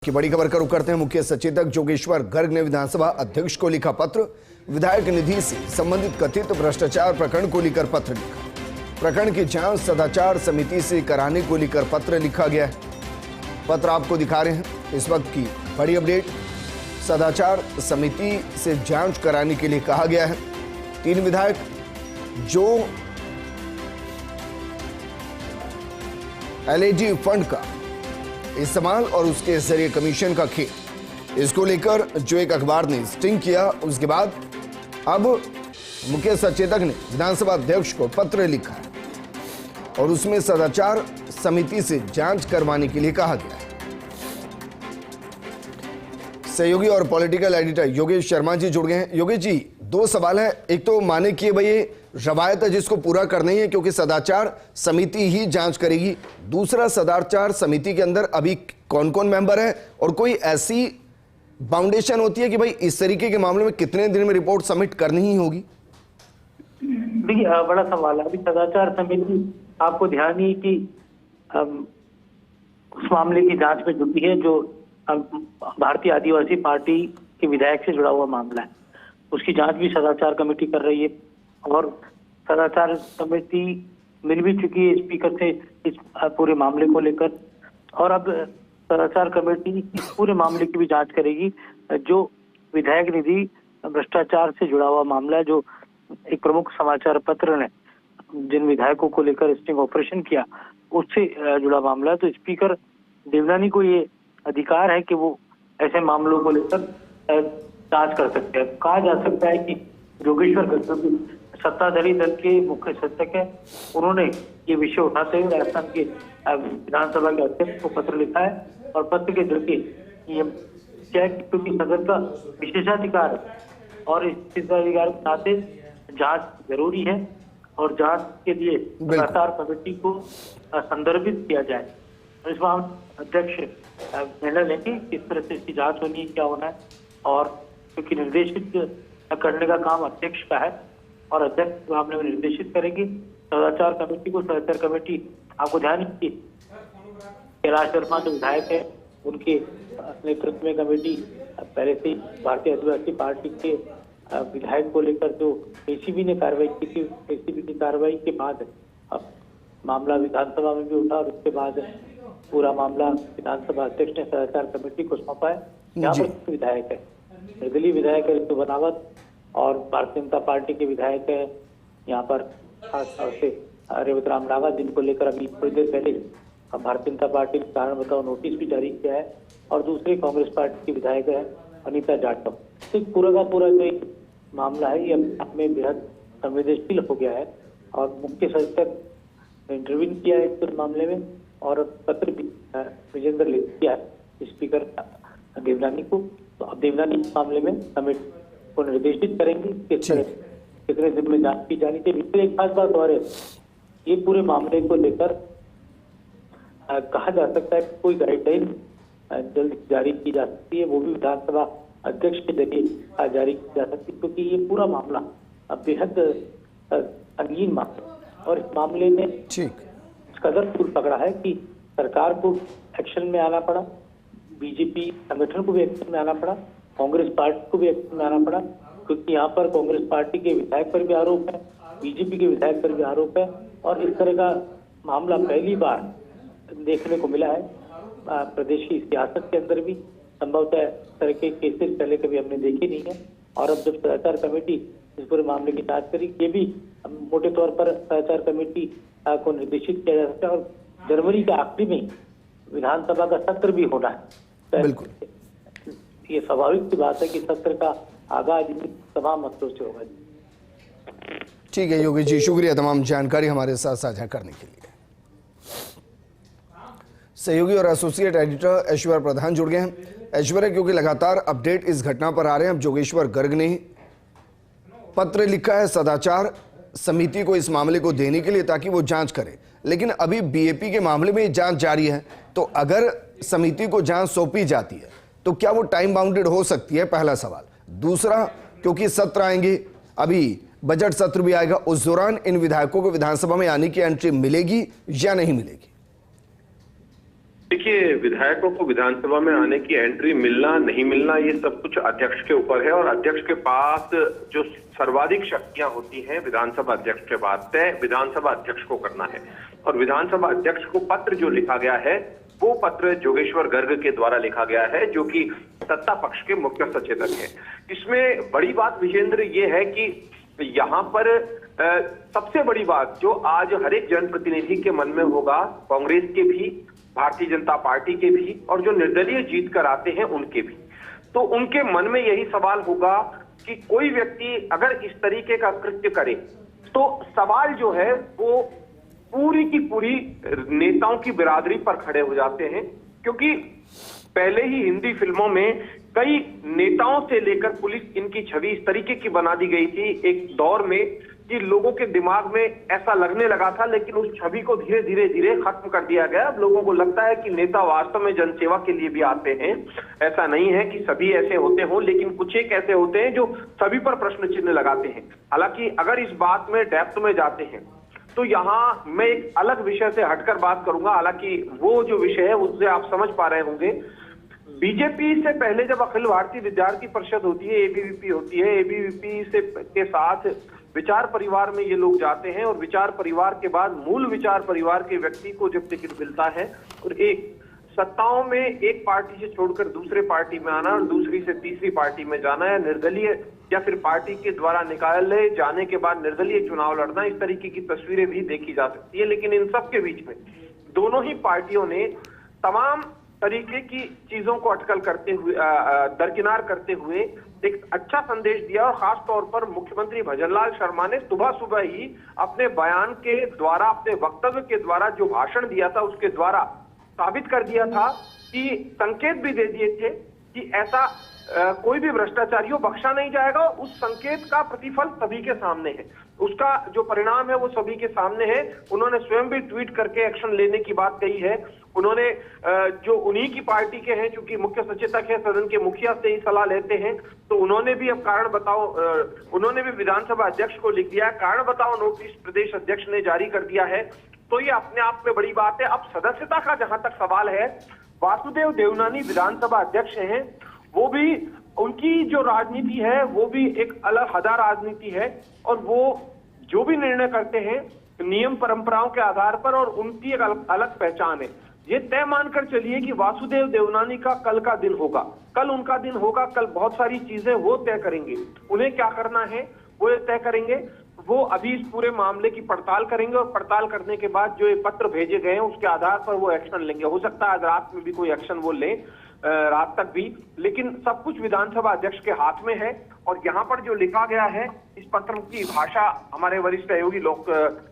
की बड़ी खबर का रुख करते हैं। मुख्य सचेतक जोगेश्वर गर्ग ने विधानसभा अध्यक्ष को लिखा पत्र। विधायक निधि से संबंधित कथित भ्रष्टाचार प्रकरण को लेकर पत्र लिखा। प्रकरण की जांच सदाचार समिति से कराने को लेकर पत्र लिखा गया है। पत्र आपको दिखा रहे हैं। इस वक्त की बड़ी अपडेट, सदाचार समिति से जांच कराने के लिए कहा गया है। 3 विधायक जो एलएजी फंड का इस्तेमाल और उसके जरिए कमीशन का खेल, इसको लेकर जो एक अखबार ने स्टिंग किया, उसके बाद अब मुख्य सचेतक ने विधानसभा अध्यक्ष को पत्र लिखा है और उसमें सदाचार समिति से जांच करवाने के लिए कहा गया है। सहयोगी और पॉलिटिकल एडिटर योगेश शर्मा जी जुड़ गए हैं। योगेश जी, 2 सवाल है। एक तो माने कि भाई ये रवायत है जिसको पूरा करना ही है क्योंकि सदाचार समिति ही जांच करेगी। दूसरा, सदाचार समिति के अंदर अभी कौन कौन मेंबर है और कोई ऐसी बाउंडेशन होती है कि भाई इस तरीके के मामले में कितने दिन में रिपोर्ट सबमिट करनी ही होगी? देखिए, बड़ा सवाल है। अभी सदाचार समिति, आपको ध्यान ही कि उस मामले की जांच में जुटी है जो भारतीय आदिवासी पार्टी के विधायक से जुड़ा हुआ मामला है। उसकी जांच भी सदाचार कमेटी कर रही है और सदाचार समिति मिल भी चुकी है स्पीकर से इस पूरे मामले को लेकर, और अब सदाचार कमेटी इस पूरे मामले की भी जांच करेगी। जो विधायक निधि भ्रष्टाचार से जुड़ा हुआ मामला है, जो एक प्रमुख समाचार पत्र ने जिन विधायकों को लेकर स्टिंग ऑपरेशन किया, उससे जुड़ा मामला है। तो स्पीकर देवनानी को ये अधिकार है कि वो ऐसे मामलों को लेकर जांच कर सकते हैं। कहा जा सकता है कि जोगेश्वर गर्ग सत्ताधारी दल के मुख्य सचेतक है, उन्होंने ये विषय उठाते हुए राजस्थान के विधानसभा के अध्यक्ष को पत्र लिखा है और पत्र के जरिए ये क्या है, क्योंकि सदन का विशेषाधिकार है और इस विशेषाधिकार के नाते जांच जरूरी है और जांच के लिए सदाचार कमेटी को संदर्भित किया जाए। इस मामले अध्यक्ष निर्णय लेंगे किस तरह से इसकी जांच होनी है, क्या होना है, और क्योंकि निर्देशित करने का काम अध्यक्ष का है और अध्यक्ष मामले में निर्देशित करेंगे सदाचार कमेटी को। सदाचार कमेटी, आपको ध्यान रखिए, कैलाश शर्मा जो विधायक है उनके नेतृत्व में कमेटी पहले से भारतीय आदिवासी पार्टी के विधायक को लेकर जो एसीबी ने कार्रवाई की थी, एसीबी की कार्रवाई के बाद अब मामला विधानसभा में भी उठा और उसके बाद पूरा मामला विधानसभा अध्यक्ष ने सदाचार कमेटी को सौंपा है। यहाँ पर विधायक है, निर्दलीय विधायक है ऋतु बनावत, और भारतीय जनता पार्टी के विधायक है यहाँ पर खासतौर से रेवत राम रावत, जिनको लेकर अभी थोड़ी देर पहले भारतीय जनता पार्टी ने कारण बताओ नोटिस भी जारी किया है, और दूसरे कांग्रेस पार्टी के विधायक है अनीता जाटव। तो पूरा का पूरा जो मामला है ये अपने बेहद संवेदनशील हो गया है और मुख्य सचेतक इंटरव्यू किया है इस मामले में और पत्र भी विजेंद्र ले किया है स्पीकर देवनानी को। तो अब देवनानी इस मामले में कमेटी को निर्देशित करेंगे कितने दिन में जांच की जानी चाहिए। एक खास बात और है, ये पूरे मामले को लेकर कहा जा सकता है कोई गाइडलाइन जल्द जारी की जा सकती है, वो भी विधानसभा अध्यक्ष के जरिए जारी की जा सकती है, क्योंकि ये पूरा मामला बेहद संगीन मामला और इस मामले में कदर फूल पकड़ा है कि सरकार को एक्शन में आना पड़ा, बीजेपी संगठन को भी एक्शन में आना पड़ा, कांग्रेस पार्टी को भी एक्शन में आना पड़ा, क्योंकि यहाँ पर कांग्रेस पार्टी के विधायक पर भी आरोप है, बीजेपी के विधायक पर भी आरोप है और इस तरह का मामला पहली बार देखने को मिला है प्रदेश की सियासत के अंदर भी। संभवतः इस तरह के केसेस पहले कभी हमने देखे नहीं है और अब जब सदाचार कमेटी इस पूरे मामले की जांच करेगी, ये भी मोटे तौर पर सदाचार कमेटी को निर्देशित किया जा सकता है और जनवरी के आखिरी में विधानसभा का सत्र भी होना है। बिल्कुल, ये स्वाभाविक सी बात है कि सत्र का आगाज तमाम मसलों से होगा। ठीक है योगी जी, शुक्रिया तमाम जानकारी हमारे साथ साझा करने के लिए। सहयोगी और एसोसिएट एडिटर ऐश्वर्य प्रधान जुड़ गए हैं। ऐश्वर्य, क्योंकि लगातार अपडेट इस घटना पर आ रहे हैं, अब जोगेश्वर गर्ग ने पत्र लिखा है सदाचार समिति को इस मामले को देने के लिए ताकि वो जांच करे, लेकिन अभी बीएपी के मामले में जांच जारी है, तो अगर समिति को जांच सौंपी जाती है तो क्या वो टाइम बाउंडेड हो सकती है? पहला सवाल। दूसरा, क्योंकि सत्र आएंगे, अभी बजट सत्र भी आएगा, उस दौरान इन विधायकों को विधानसभा में आने की एंट्री मिलेगी या नहीं मिलेगी? देखिए, विधायकों को विधानसभा में आने की एंट्री मिलना नहीं मिलना ये सब कुछ अध्यक्ष के ऊपर है, और अध्यक्ष के पास जो सर्वाधिक शक्तियां होती हैं विधानसभा अध्यक्ष के बाद तय विधानसभा अध्यक्ष को करना है। और विधानसभा अध्यक्ष को पत्र जो लिखा गया है वो पत्र जोगेश्वर गर्ग के द्वारा लिखा गया है, जो कि सत्ता पक्ष के मुख्य सचेतक है। इसमें बड़ी बात विजेंद्र ये है कि यहाँ पर सबसे बड़ी बात जो आज हर एक जनप्रतिनिधि के मन में होगा, कांग्रेस के भी, भारतीय जनता पार्टी के भी, और जो निर्दलीय जीत कर आते हैं उनके भी, तो उनके मन में यही सवाल होगा कि कोई व्यक्ति अगर इस तरीके का कृत्य करे तो सवाल जो है वो पूरी की पूरी नेताओं की बिरादरी पर खड़े हो जाते हैं। क्योंकि पहले ही हिंदी फिल्मों में कई नेताओं से लेकर पुलिस इनकी छवि इस तरीके की बना दी गई थी एक दौर में कि लोगों के दिमाग में ऐसा लगने लगा था, लेकिन उस छवि को धीरे धीरे धीरे खत्म कर दिया गया। अब लोगों को लगता है कि नेता वास्तव में जनसेवा के लिए भी आते हैं। ऐसा नहीं है कि सभी ऐसे होते हों, लेकिन कुछ एक ऐसे होते हैं जो सभी पर प्रश्न चिन्ह लगाते हैं। हालांकि अगर इस बात में डेप्थ में जाते हैं तो यहाँ मैं एक अलग विषय से हटकर बात करूंगा। हालांकि वो जो विषय है उससे आप समझ पा रहे होंगे, बीजेपी से पहले जब अखिल भारतीय विद्यार्थी परिषद होती है, एबीवीपी होती है, एबीवीपी से के साथ विचार परिवार में ये लोग जाते हैं, और विचार परिवार के बाद मूल विचार परिवार के व्यक्ति को जब टिकट मिलता है और एक सत्ताओं में एक पार्टी से छोड़कर दूसरे पार्टी में आना और दूसरी से तीसरी पार्टी में जाना, या निर्दलीय या फिर पार्टी के द्वारा निकाले जाने के बाद निर्दलीय चुनाव लड़ना, इस तरीके की तस्वीरें भी देखी जा सकती है। लेकिन इन सब के बीच में दोनों ही पार्टियों ने तमाम तरीके की चीजों को अटकल करते हुए, दरकिनार करते हुए एक अच्छा संदेश दिया। और खास तौर पर मुख्यमंत्री भजनलाल शर्मा ने सुबह सुबह ही अपने बयान के द्वारा, अपने वक्तव्य के द्वारा जो भाषण दिया था उसके द्वारा साबित कर दिया था कि संकेत भी दे दिए थे कि ऐसा कोई भी भ्रष्टाचारी हो बख्शा नहीं जाएगा। उस संकेत का प्रतिफल सभी के सामने है, उसका जो परिणाम है वो सभी के सामने है। उन्होंने स्वयं भी ट्वीट करके एक्शन लेने की बात कही है। उन्होंने जो उन्हीं की पार्टी के हैं, चूंकि मुख्य सचेतक है, सदन के मुखिया से ही सलाह लेते हैं, तो उन्होंने भी अब कारण बताओ, उन्होंने भी विधानसभा अध्यक्ष को लिख दिया, कारण बताओ नोटिस प्रदेश अध्यक्ष ने जारी कर दिया है। तो ये अपने आप में बड़ी बात है। अब सदस्यता का जहां तक सवाल है, वासुदेव देवनानी विधानसभा अध्यक्ष हैं, वो भी, उनकी जो राजनीति है वो भी एक अलग हदा राजनीति है, और वो जो भी निर्णय करते हैं नियम परंपराओं के आधार पर, और उनकी एक अलग पहचान है। ये तय मानकर चलिए कि वासुदेव देवनानी का कल का दिन होगा, कल उनका दिन होगा, कल बहुत सारी चीजें वो तय करेंगे। उन्हें क्या करना है वो तय करेंगे। वो अभी इस पूरे मामले की पड़ताल करेंगे, और पड़ताल करने के बाद जो ये पत्र भेजे गए हैं उसके आधार पर वो एक्शन लेंगे। हो सकता है आज रात में भी कोई एक्शन वो लें, रात तक भी, लेकिन सब कुछ विधानसभा अध्यक्ष के हाथ में है। और यहाँ पर जो लिखा गया है, इस पत्र की भाषा हमारे वरिष्ठ सहयोगी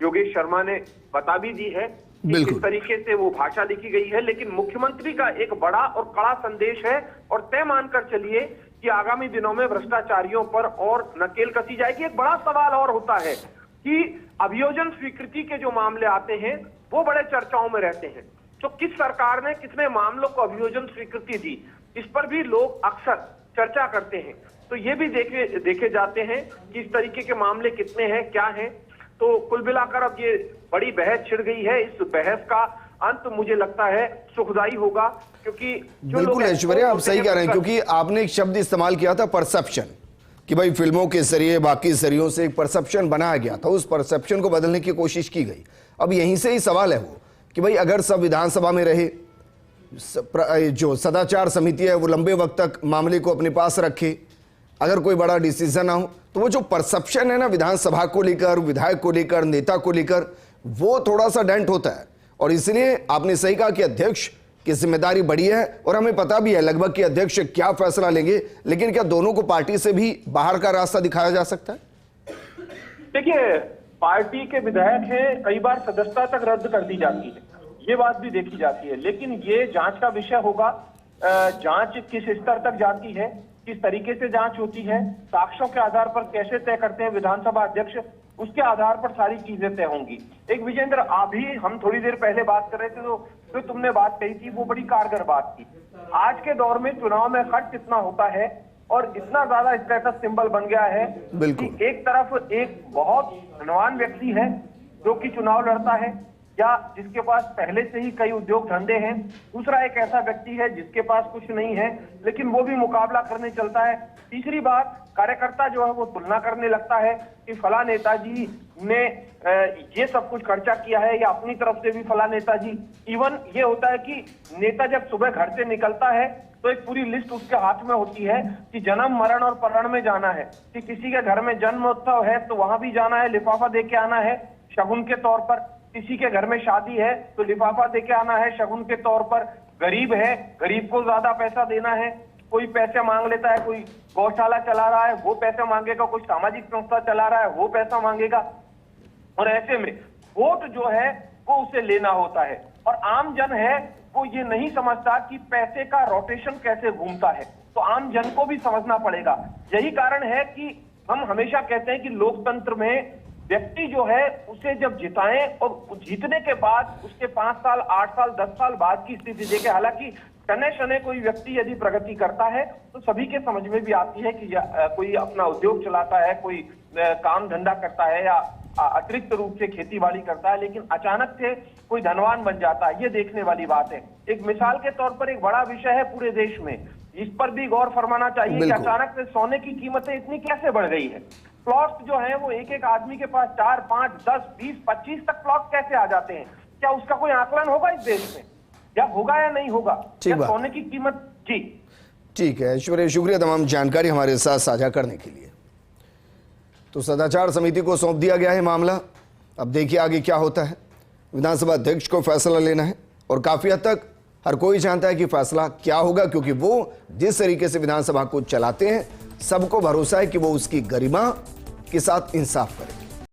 योगेश शर्मा ने बता भी दी है कि किस तरीके से वो भाषा लिखी गई है। लेकिन मुख्यमंत्री का एक बड़ा और कड़ा संदेश है, और तय मानकर चलिए कि आगामी दिनों में भ्रष्टाचारियों पर और नकेल कसी जाएगी। एक बड़ा सवाल और होता है कि अभियोजन स्वीकृति के जो मामले आते हैं वो बड़े चर्चाओं में रहते हैं। तो किस सरकार ने कितने मामलों को अभियोजन स्वीकृति दी, इस पर भी लोग अक्सर चर्चा करते हैं। तो ये भी देखे जाते हैं कि इस तरीके के मामले कितने हैं, क्या हैं। तो कुल मिलाकर अब ये बड़ी बहस छिड़ गई है। इस बहस का अंत मुझे लगता है सुखदायी होगा, क्योंकि बिल्कुल ऐश्वर्या, आप सही कह रहे हैं, क्योंकि आपने एक शब्द इस्तेमाल किया था, परसेप्शन, कि भाई फिल्मों के जरिए बाकी जरियों से एक परसेप्शन बनाया गया था, उस परसेप्शन को बदलने की कोशिश की गई। अब यहीं से ही सवाल है वो कि भाई अगर सब विधानसभा में रहे, जो सदाचार समिति है वो लंबे वक्त तक मामले को अपने पास रखे, अगर कोई बड़ा डिसीजन ना हो, तो वो जो परसेप्शन है ना विधानसभा को लेकर, विधायक को लेकर, नेता को लेकर, वो थोड़ा सा डेंट होता है। और इसलिए आपने सही कहा कि अध्यक्ष की जिम्मेदारी बड़ी है, और हमें पता भी है लगभग कि अध्यक्ष क्या फैसला लेंगे। लेकिन क्या दोनों को पार्टी से भी बाहर का रास्ता दिखाया जा सकता है? देखिए, पार्टी के विधायक हैं, कई बार सदस्यता तक रद्द कर दी जाती है, ये बात भी देखी जाती है। लेकिन ये जांच का विषय होगा, जांच किस स्तर तक जाती है, किस तरीके से जांच होती है, साक्ष्यों के आधार पर कैसे तय करते हैं विधानसभा अध्यक्ष, उसके आधार पर सारी चीजें तय होंगी। एक विजेंद्र, अभी हम थोड़ी देर पहले बात कर रहे थे, तो जो तुमने बात कही थी वो बड़ी कारगर बात थी। आज के दौर में चुनाव में खर्च इतना होता है और इतना ज्यादा स्टेटस सिंबल बन गया है कि एक तरफ एक बहुत धनवान व्यक्ति है जो कि चुनाव लड़ता है, या जिसके पास पहले से ही कई उद्योग धंधे हैं। दूसरा एक ऐसा व्यक्ति है जिसके पास कुछ नहीं है लेकिन वो भी मुकाबला करने चलता है। तीसरी बात, कार्यकर्ता जो है वो तुलना करने लगता है कि फला नेताजी ने ये सब कुछ खर्चा किया है या अपनी तरफ से भी फला नेताजी। इवन ये होता है कि नेता जब सुबह घर से निकलता है तो एक पूरी लिस्ट उसके हाथ में होती है कि जन्म मरण और परण में जाना है, कि किसी के घर में जन्मोत्सव है तो वहां भी जाना है, लिफाफा दे के आना है शगुन के तौर पर। किसी के घर में शादी है तो लिफाफा दे के आना है शगुन के तौर पर। गरीब है, गरीब को ज्यादा पैसा देना है। कोई पैसे मांग लेता है, कोई गौशाला चला रहा है वो पैसे मांगेगा, कोई सामाजिक संस्था चला रहा है वो पैसा मांगेगा। और ऐसे में वोट जो है वो उसे लेना होता है। और आम जन है वो ये नहीं समझता कि पैसे का रोटेशन कैसे घूमता है, तो आम जन को भी समझना पड़ेगा। यही कारण है कि हम हमेशा कहते हैं कि लोकतंत्र में व्यक्ति जो है उसे जब जिताएं और जीतने के बाद उसके 5 साल 8 साल 10 साल बाद की स्थिति देखें। हालांकि शनै शनै कोई व्यक्ति यदि प्रगति करता है तो सभी के समझ में भी आती है कि कोई अपना उद्योग चलाता है, कोई काम धंधा करता है या अतिरिक्त रूप से खेती बाड़ी करता है, लेकिन अचानक से कोई धनवान बन जाता है, ये देखने वाली बात है। एक मिसाल के तौर पर एक बड़ा विषय है पूरे देश में, इस पर भी गौर फरमाना चाहिए कि अचानक से सोने की कीमतें इतनी कैसे बढ़ गई है। प्लॉट्स जो है वो एक एक आदमी के पास 4, 5, 10, 20, 25 तक प्लॉट कैसे आ जाते हैं? क्या उसका कोई आकलन होगा इस देश में, या होगा या नहीं होगा? क्या सोने की कीमत? जी ठीक है ऐश्वर्या, शुक्रिया तमाम जानकारी हमारे साथ साझा करने के लिए। तो सदाचार समिति को सौंप दिया गया है मामला। अब देखिए आगे क्या होता है। विधानसभा अध्यक्ष को फैसला लेना है और काफी हद तक हर कोई जानता है कि फैसला क्या होगा, क्योंकि वो जिस तरीके से विधानसभा को चलाते हैं सबको भरोसा है कि वो उसकी गरिमा के साथ इंसाफ करें।